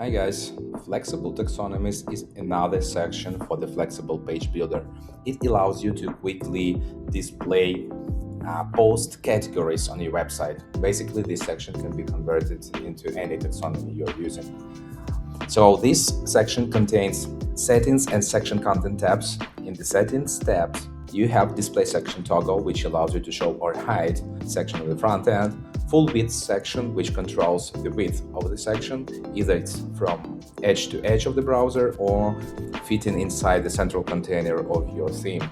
Hi guys, Flexible Taxonomy is another section for the Flexible Page Builder. It allows you to quickly display post categories on your website. Basically, this section can be converted into any taxonomy you're using. So this section contains settings and section content tabs. In the settings tab, you have display section toggle, which allows you to show or hide section on the front end, full width section, which controls the width of the section, either it's from edge to edge of the browser or fitting inside the central container of your theme.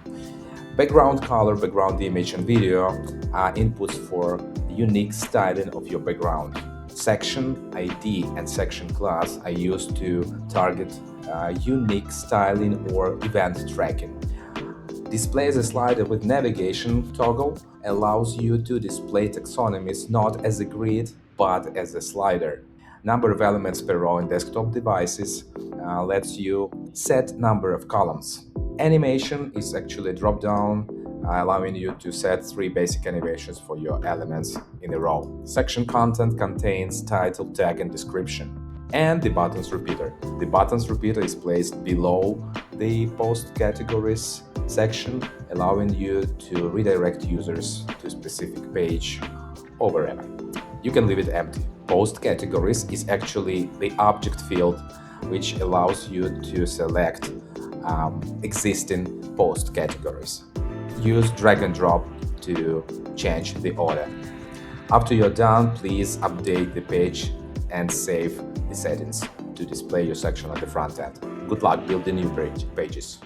Background color, background image, and video are inputs for unique styling of your background. Section ID and section class are used to target unique styling or event tracking. Display as a slider with navigation toggle allows you to display taxonomies not as a grid but as a slider. Number of elements per row in desktop devices lets you set number of columns. Animation is actually a drop-down allowing you to set 3 basic animations for your elements in a row. Section content contains title, tag, and description. And the buttons repeater. The buttons repeater is placed below the post categories section, allowing you to redirect users to a specific page or wherever. You can leave it empty. Post categories is actually the object field which allows you to select existing post categories. Use drag and drop to change the order. After you're done, please update the page and save the settings to display your section on the front end. Good luck building new pages.